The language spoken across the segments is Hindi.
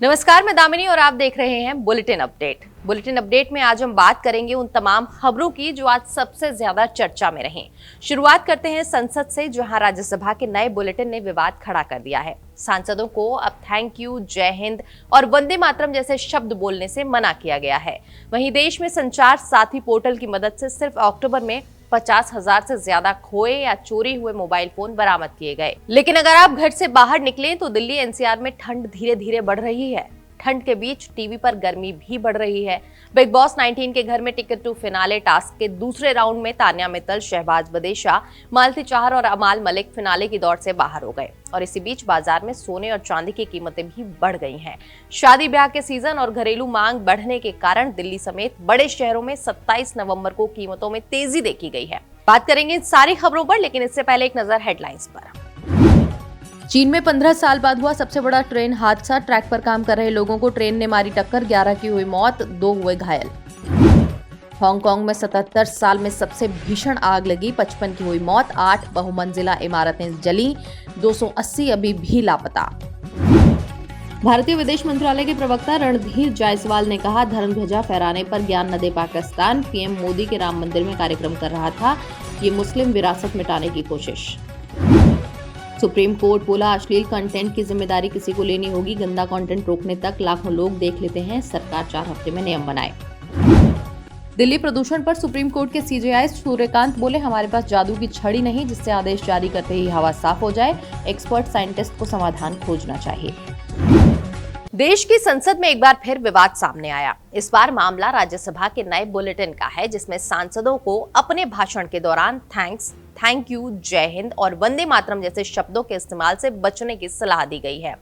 नमस्कार, मैं दामिनी और आप देख रहे हैं बुलेटिन अपडेट में आज हम बात करेंगे उन तमाम खबरों की जो आज सबसे ज्यादा चर्चा में रहीं। शुरुआत करते हैं संसद से, जहां राज्यसभा के नए बुलेटिन ने विवाद खड़ा कर दिया है। सांसदों को अब थैंक यू, जय हिंद और वंदे मातरम जैसे शब्द बोलने से मना किया गया है। वहीं देश में संचार साथी पोर्टल की मदद से सिर्फ अक्टूबर में 50,000 से ज्यादा खोए या चोरी हुए मोबाइल फोन बरामद किए गए। लेकिन अगर आप घर से बाहर निकलें तो दिल्ली एनसीआर में ठंड धीरे धीरे बढ़ रही है। ठंड के बीच टीवी पर गर्मी भी बढ़ रही है। बिग बॉस 19 के घर में टिकट टू फिनाले टास्क के दूसरे राउंड में तान्या मित्तल, शहबाज बदेशा, मालती चाहर और अमाल मलिक फिनाले की दौड़ से बाहर हो गए। और इसी बीच बाजार में सोने और चांदी की कीमतें भी बढ़ गई हैं। शादी ब्याह के सीजन और घरेलू मांग बढ़ने के कारण दिल्ली समेत बड़े शहरों में 27 नवंबर को कीमतों में तेजी देखी गई है। बात करेंगे इन सारी खबरों पर, लेकिन इससे पहले एक नजर हेडलाइंस पर। चीन में 15 साल बाद हुआ सबसे बड़ा ट्रेन हादसा। ट्रैक पर काम कर रहे लोगों को ट्रेन ने मारी टक्कर, 11 की हुई मौत, 2 हुए घायल। हांगकांग में 77 साल में सबसे भीषण आग लगी, 55 की हुई मौत, 8 बहुमंजिला इमारतें जली, 280 अभी भी लापता। भारतीय विदेश मंत्रालय के प्रवक्ता रणधीर जायसवाल ने कहा, धर्म ध्वजा फहराने पर ज्ञान न दे पाकिस्तान। पीएम मोदी के राम मंदिर में कार्यक्रम कर रहा था, ये मुस्लिम विरासत मिटाने की कोशिश। सुप्रीम कोर्ट बोला, अश्लील कंटेंट की जिम्मेदारी किसी को लेनी होगी। गंदा कंटेंट रोकने तक लाखों लोग देख लेते हैं, सरकार 4 हफ्ते में नियम बनाए। दिल्ली प्रदूषण पर सुप्रीम कोर्ट के सीजेआई सूर्यकांत बोले, हमारे पास जादू की छड़ी नहीं जिससे आदेश जारी करते ही हवा साफ हो जाए। एक्सपर्ट साइंटिस्ट को समाधान खोजना चाहिए। देश की संसद में एक बार फिर विवाद सामने आया। इस बार मामला राज्यसभा के नए बुलेटिन का है, जिसमें सांसदों को अपने भाषण के दौरान थैंक यू, जय हिंद और वंदे मातरम जैसे शब्दों के इस्तेमाल से बचने की सलाह दी गई है।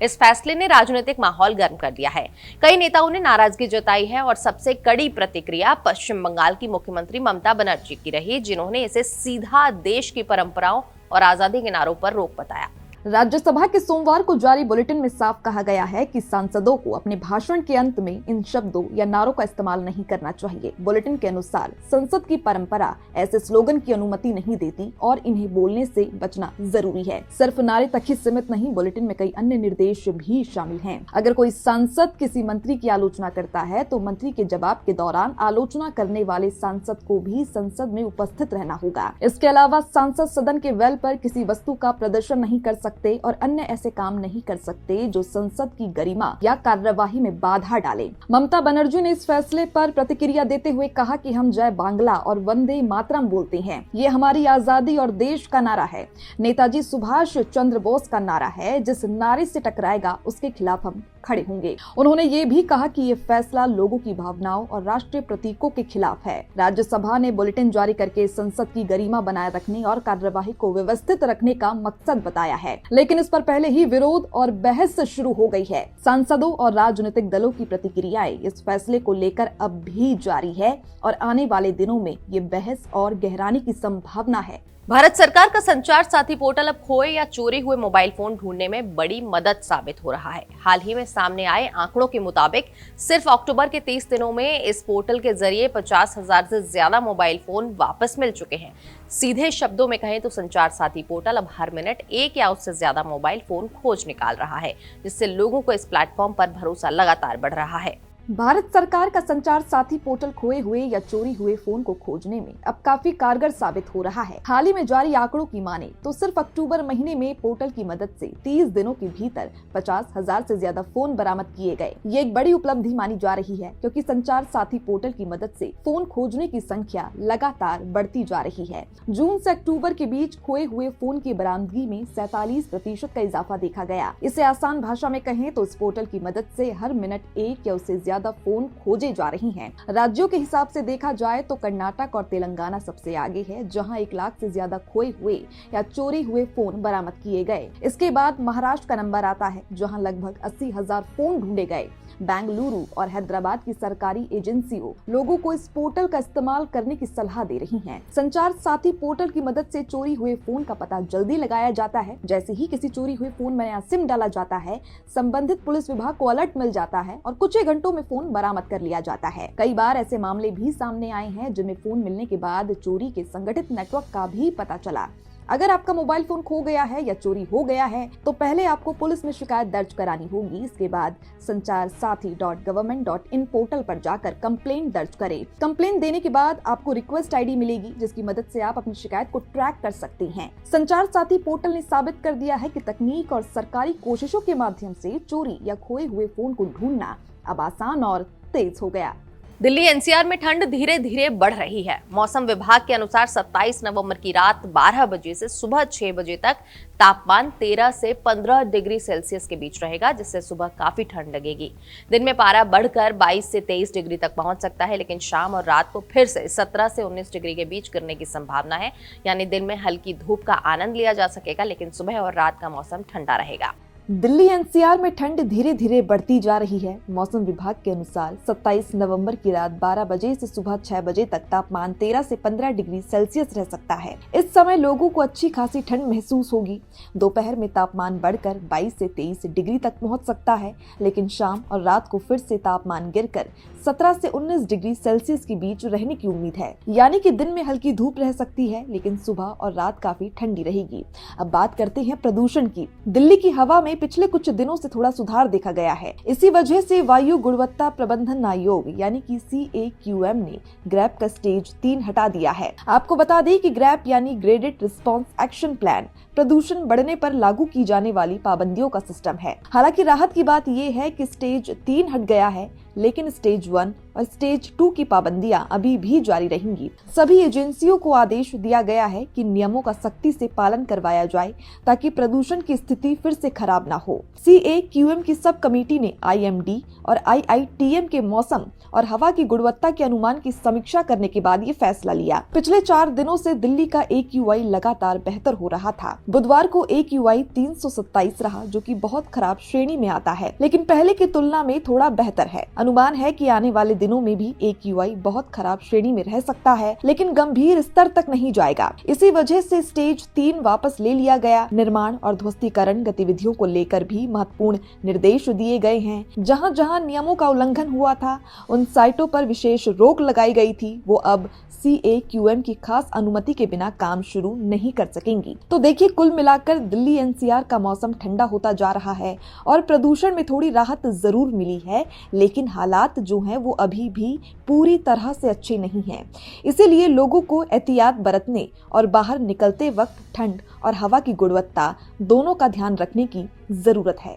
इस फैसले ने राजनीतिक माहौल गर्म कर दिया है। कई नेताओं ने नाराजगी जताई है और सबसे कड़ी प्रतिक्रिया पश्चिम बंगाल की मुख्यमंत्री ममता बनर्जी की रही, जिन्होंने इसे सीधा देश की परंपराओं और आजादी के नारों पर रोक बताया। राज्यसभा के सोमवार को जारी बुलेटिन में साफ कहा गया है कि सांसदों को अपने भाषण के अंत में इन शब्दों या नारों का इस्तेमाल नहीं करना चाहिए। बुलेटिन के अनुसार संसद की परंपरा ऐसे स्लोगन की अनुमति नहीं देती और इन्हें बोलने से बचना जरूरी है। सिर्फ नारे तक ही सीमित नहीं, बुलेटिन में कई अन्य निर्देश भी शामिल हैं। अगर कोई सांसद किसी मंत्री की आलोचना करता है तो मंत्री के जवाब के दौरान आलोचना करने वाले सांसद को भी संसद में उपस्थित रहना होगा। इसके अलावा सांसद सदन के वेल पर किसी वस्तु का प्रदर्शन नहीं कर सकते और अन्य ऐसे काम नहीं कर सकते जो संसद की गरिमा या कार्यवाही में बाधा डाले। ममता बनर्जी ने इस फैसले पर प्रतिक्रिया देते हुए कहा कि हम जय बांग्ला और वंदे मातरम बोलते हैं, ये हमारी आजादी और देश का नारा है। नेताजी सुभाष चंद्र बोस का नारा है, जिस नारे से टकराएगा उसके खिलाफ हम खड़े होंगे। उन्होंने ये भी कहा कि ये फैसला लोगों की भावनाओं और राष्ट्रीय प्रतीकों के खिलाफ है। राज्यसभा ने बुलेटिन जारी करके संसद की गरिमा बनाए रखने और कार्यवाही को व्यवस्थित रखने का मकसद बताया है, लेकिन इस पर पहले ही विरोध और बहस शुरू हो गई है। सांसदों और राजनीतिक दलों की प्रतिक्रियाएं इस फैसले को लेकर अब भी जारी है और आने वाले दिनों में ये बहस और गहराने की संभावना है। भारत सरकार का संचार साथी पोर्टल अब खोए या चोरी हुए मोबाइल फोन ढूंढने में बड़ी मदद साबित हो रहा है। हाल ही में सामने आए आंकड़ों के मुताबिक सिर्फ अक्टूबर के 30 दिनों में इस पोर्टल के जरिए 50,000 से ज्यादा मोबाइल फोन वापस मिल चुके हैं। सीधे शब्दों में कहें तो संचार साथी पोर्टल अब हर मिनट 1 या उससे ज्यादा मोबाइल फोन खोज निकाल रहा है, जिससे लोगों को इस प्लेटफॉर्म पर भरोसा लगातार बढ़ रहा है। भारत सरकार का संचार साथी पोर्टल खोए हुए या चोरी हुए फोन को खोजने में अब काफी कारगर साबित हो रहा है। हाल ही में जारी आंकड़ों की माने तो सिर्फ अक्टूबर महीने में पोर्टल की मदद से 30 दिनों के भीतर 50,000 से ज्यादा फोन बरामद किए गए। ये एक बड़ी उपलब्धि मानी जा रही है, क्योंकि संचार साथी पोर्टल की मदद से फोन खोजने की संख्या लगातार बढ़ती जा रही है। जून से अक्टूबर के बीच खोए हुए फोन की बरामदगी में 47% का इजाफा देखा गया। इसे आसान भाषा में कहें तो इस पोर्टल की मदद से हर मिनट 1 या उससे ज्यादा फोन खोजे जा रही हैं। राज्यों के हिसाब से देखा जाए तो कर्नाटक और तेलंगाना सबसे आगे है, जहां 1 लाख से ज्यादा खोए हुए या चोरी हुए फोन बरामद किए गए। इसके बाद महाराष्ट्र का नंबर आता है, जहां लगभग 80,000 फोन ढूंढे गए। बेंगलुरु और हैदराबाद की सरकारी एजेंसियों लोगों को इस पोर्टल का इस्तेमाल करने की सलाह दे रही हैं। संचार साथी पोर्टल की मदद से चोरी हुए फोन का पता जल्दी लगाया जाता है। जैसे ही किसी चोरी हुए फोन में नया सिम डाला जाता है, संबंधित पुलिस विभाग को अलर्ट मिल जाता है और कुछ ही घंटों में फोन बरामद कर लिया जाता है। कई बार ऐसे मामले भी सामने आए हैं जिनमें फोन मिलने के बाद चोरी के संगठित नेटवर्क का भी पता चला। अगर आपका मोबाइल फोन खो गया है या चोरी हो गया है तो पहले आपको पुलिस में शिकायत दर्ज करानी होगी। इसके बाद sancharsaathi.government.in पोर्टल पर जाकर कंप्लेंट दर्ज करें। कंप्लेंट देने के बाद आपको रिक्वेस्ट आईडी मिलेगी, जिसकी मदद से आप अपनी शिकायत को ट्रैक कर सकते हैं। संचार साथी पोर्टल ने साबित कर दिया है कि तकनीक और सरकारी कोशिशों के माध्यम से चोरी या खोए हुए फोन को ढूंढना अब आसान और तेज हो गया। दिल्ली एनसीआर में ठंड धीरे धीरे बढ़ रही है। मौसम विभाग के अनुसार 27 नवंबर की रात 12 बजे से सुबह 6 बजे तक तापमान 13 से 15 डिग्री सेल्सियस के बीच रहेगा, जिससे सुबह काफी ठंड लगेगी। दिन में पारा बढ़कर 22 से 23 डिग्री तक पहुंच सकता है, लेकिन शाम और रात को फिर से 17 से 19 डिग्री के बीच गिरने की संभावना है। यानी दिन में हल्की धूप का आनंद लिया जा सकेगा, लेकिन सुबह और रात का मौसम ठंडा रहेगा। दिल्ली एनसीआर में ठंड धीरे धीरे बढ़ती जा रही है। मौसम विभाग के अनुसार 27 नवंबर की रात 12 बजे से सुबह 6 बजे तक तापमान 13 से 15 डिग्री सेल्सियस रह सकता है। इस समय लोगों को अच्छी खासी ठंड महसूस होगी। दोपहर में तापमान बढ़कर 22 से 23 डिग्री तक पहुंच सकता है, लेकिन शाम और रात को फिर से तापमान गिरकर 17 से 19 डिग्री सेल्सियस के बीच रहने की उम्मीद है। यानी कि दिन में हल्की धूप रह सकती है, लेकिन सुबह और रात काफी ठंडी रहेगी। अब बात करते हैं प्रदूषण की। दिल्ली की हवा में पिछले कुछ दिनों से थोड़ा सुधार देखा गया है। इसी वजह से वायु गुणवत्ता प्रबंधन आयोग यानी कि CAQM ने ग्रैप का स्टेज 3 हटा दिया है। आपको बता दें कि ग्रैप यानी ग्रेडेड रिस्पॉन्स एक्शन प्लान प्रदूषण बढ़ने पर लागू की जाने वाली पाबंदियों का सिस्टम है। हालांकि राहत की बात यह है कि स्टेज 3 हट गया है, लेकिन स्टेज 1 और स्टेज 2 की पाबंदियां अभी भी जारी रहेंगी। सभी एजेंसियों को आदेश दिया गया है कि नियमों का सख्ती से पालन करवाया जाए, ताकि प्रदूषण की स्थिति फिर से खराब न हो। CAQM की सब कमेटी ने IMD और IITM के मौसम और हवा की गुणवत्ता के अनुमान की समीक्षा करने के बाद ये फैसला लिया। पिछले 4 दिनों से दिल्ली का AQI लगातार बेहतर हो रहा था। बुधवार को AQI 327 रहा, जो कि बहुत खराब श्रेणी में आता है, लेकिन पहले की तुलना में थोड़ा बेहतर है। अनुमान है कि आने वाले दिनों में भी AQI बहुत खराब श्रेणी में रह सकता है, लेकिन गंभीर स्तर तक नहीं जाएगा। इसी वजह से स्टेज 3 वापस ले लिया गया। निर्माण और ध्वस्तीकरण गतिविधियों को लेकर भी महत्वपूर्ण निर्देश दिए गए हैं। जहां जहां नियमों का उल्लंघन हुआ था, उन साइटों पर विशेष रोक लगाई गई थी। वो अब CAQM की खास अनुमति के बिना काम शुरू नहीं कर सकेंगी। तो देखिए, कुल मिलाकर दिल्ली NCR का मौसम ठंडा होता जा रहा है और प्रदूषण में थोड़ी राहत जरूर मिली है, लेकिन हालात जो हैं वो अभी भी पूरी तरह से अच्छे नहीं हैं। इसीलिए लोगों को एहतियात बरतने और बाहर निकलते वक्त ठंड और हवा की गुणवत्ता दोनों का ध्यान रखने की जरूरत है।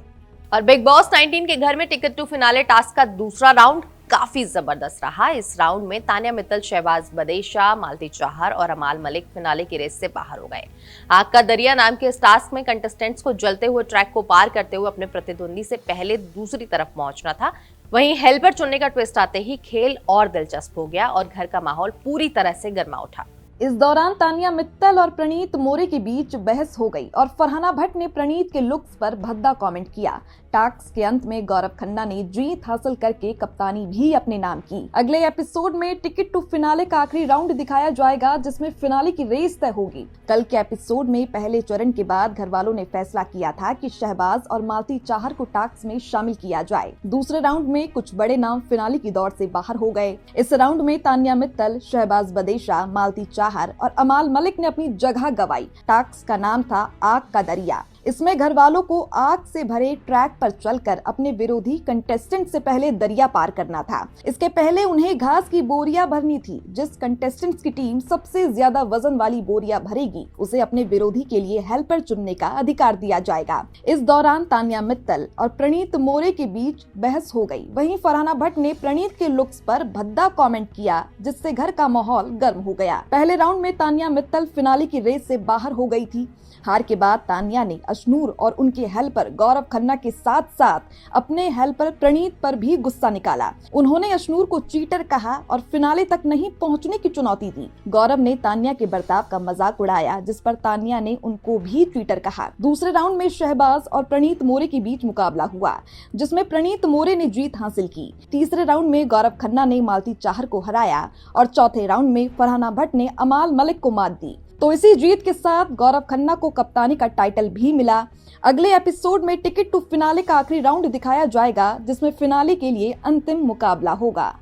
और बिग बॉस 19 के घर में टिकट टू फिनाले टास्क का दूसरा राउंड काफी जबरदस्त रहा। इस राउंड में तान्या मित्तल, शहबाज बदेशा, मालती चाहर और अमाल मलिक फिनाले की रेस से बाहर हो गए। आग का दरिया नाम के इस टास्क में कंटेस्टेंट्स को जलते हुए ट्रैक को पार करते हुए अपने प्रतिद्वंदी से पहले दूसरी तरफ पहुंचना था। वहीं हेल्पर चुनने का ट्विस्ट आते ही खेल और दिलचस्प हो गया और घर का माहौल पूरी तरह से गर्मा उठा। इस दौरान तान्या मित्तल और प्रणीत मोरे के बीच बहस हो गई और फरहाना भट्ट ने प्रणीत के लुक्स पर भद्दा कमेंट किया। टास्क के अंत में गौरव खन्ना ने जीत हासिल करके कप्तानी भी अपने नाम की। अगले एपिसोड में टिकट टू फिनाले का आखिरी राउंड दिखाया जाएगा, जिसमें फिनाले की रेस तय होगी। कल के एपिसोड में पहले चरण के बाद घर वालों ने फैसला किया था कि शहबाज और मालती चाहर को टास्क में शामिल किया जाए। दूसरे राउंड में कुछ बड़े नाम फिनाले की दौड़ से बाहर हो गए। इस राउंड में तान्या मित्तल, शहबाज बदेशा, मालती चाहर और अमाल मलिक ने अपनी जगह गंवाई। टास्क का नाम था आग का दरिया। इसमें घर वालों को आग से भरे ट्रैक पर चलकर अपने विरोधी कंटेस्टेंट से पहले दरिया पार करना था। इसके पहले उन्हें घास की बोरियां भरनी थी। जिस कंटेस्टेंट्स की टीम सबसे ज्यादा वजन वाली बोरियां भरेगी, उसे अपने विरोधी के लिए हेल्पर चुनने का अधिकार दिया जाएगा। इस दौरान तान्या मित्तल और प्रणीत मोरे के बीच बहस हो गई। वहीं फरहाना भट्ट ने प्रणीत के लुक्स पर भद्दा कमेंट किया, जिससे घर का माहौल गर्म हो गया। पहले राउंड में तान्या मित्तल फिनाले की रेस से बाहर हो गई थी। हार के बाद तान्या ने अशनूर और उनके हेल्पर गौरव खन्ना के साथ साथ अपने हेल्पर प्रणीत पर भी गुस्सा निकाला। उन्होंने अशनूर को चीटर कहा और फिनाले तक नहीं पहुंचने की चुनौती दी। गौरव ने तान्या के बर्ताव का मजाक उड़ाया, जिस पर तान्या ने उनको भी चीटर कहा। दूसरे राउंड में शहबाज और प्रणीत मोरे के बीच मुकाबला हुआ, जिसमें प्रणीत मोरे ने जीत हासिल की। तीसरे राउंड में गौरव खन्ना ने मालती चाहर को हराया और चौथे राउंड में फरहाना भट्ट ने अमाल मलिक को मात दी। तो इसी जीत के साथ गौरव खन्ना को कप्तानी का टाइटल भी मिला। अगले एपिसोड में टिकट टू फिनाले का आखिरी राउंड दिखाया जाएगा, जिसमें फिनाले के लिए अंतिम मुकाबला होगा।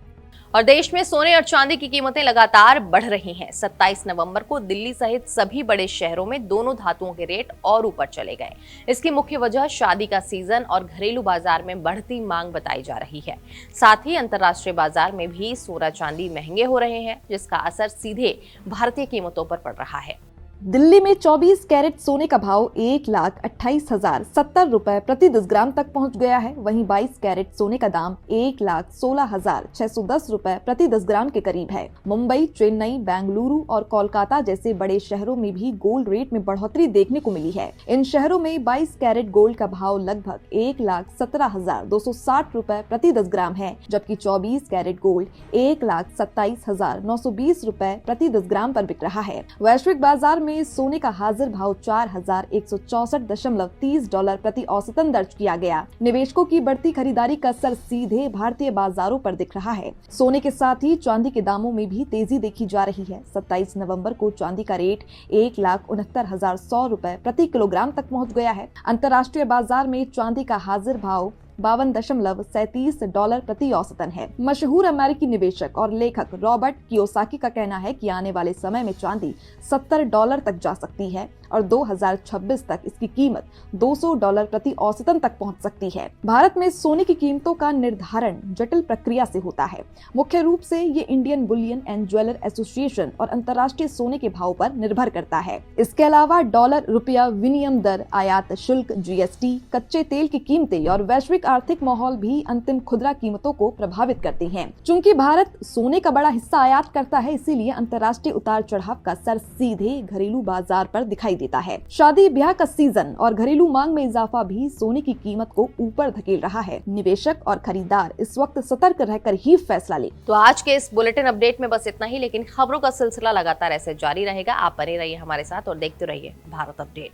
और देश में सोने और चांदी की कीमतें लगातार बढ़ रही हैं। 27 नवंबर को दिल्ली सहित सभी बड़े शहरों में दोनों धातुओं के रेट और ऊपर चले गए। इसकी मुख्य वजह शादी का सीजन और घरेलू बाजार में बढ़ती मांग बताई जा रही है। साथ ही अंतर्राष्ट्रीय बाजार में भी सोना चांदी महंगे हो रहे हैं, जिसका असर सीधे भारतीय कीमतों पर पड़ रहा है। दिल्ली में 24 कैरेट सोने का भाव 1,28,070 प्रति 10 ग्राम तक पहुंच गया है। वहीं 22 कैरेट सोने का दाम 1,16,610 प्रति 10 ग्राम के करीब है। मुंबई, चेन्नई, बेंगलुरु और कोलकाता जैसे बड़े शहरों में भी गोल्ड रेट में बढ़ोतरी देखने को मिली है। इन शहरों में 22 कैरेट गोल्ड का भाव लगभग 1,17,260 प्रति 10 ग्राम है, जबकि 24 कैरेट गोल्ड 1,27,920 प्रति 10 ग्राम पर बिक रहा है। वैश्विक बाजार में सोने का हाजिर भाव $4,164.30 प्रति औसतन दर्ज किया गया। निवेशकों की बढ़ती खरीदारी का असर सीधे भारतीय बाजारों पर दिख रहा है। सोने के साथ ही चांदी के दामों में भी तेजी देखी जा रही है। 27 नवंबर को चांदी का रेट 1,69,100 प्रति किलोग्राम तक पहुंच गया है। अंतर्राष्ट्रीय बाजार में चांदी का हाजिर भाव $52.37 प्रति औसतन है। मशहूर अमेरिकी निवेशक और लेखक रॉबर्ट कियोसाकी का कहना है कि आने वाले समय में चांदी $70 तक जा सकती है और 2026 तक इसकी कीमत $200 प्रति औसतन तक पहुंच सकती है। भारत में सोने की कीमतों का निर्धारण जटिल प्रक्रिया से होता है। मुख्य रूप से ये Indian Boolean and jeweller association और अंतर्राष्ट्रीय सोने के भाव पर निर्भर करता है। इसके अलावा डॉलर रुपया विनिमय दर, आयात शुल्क, GST, कच्चे तेल की कीमतें और वैश्विक आर्थिक माहौल भी अंतिम खुदरा कीमतों को प्रभावित करते हैं। चूंकि भारत सोने का बड़ा हिस्सा आयात करता है, इसीलिए अंतर्राष्ट्रीय उतार चढ़ाव का असर सीधे घरेलू बाजार पर दिखाई देता है। शादी ब्याह का सीजन और घरेलू मांग में इजाफा भी सोने की कीमत को ऊपर धकेल रहा है। निवेशक और खरीदार इस वक्त सतर्क रहकर ही फैसला ले। तो आज के इस बुलेटिन अपडेट में बस इतना ही, लेकिन खबरों का सिलसिला लगातार ऐसे जारी रहेगा। आप बने रहिए हमारे साथ और देखते रहिए भारत अपडेट।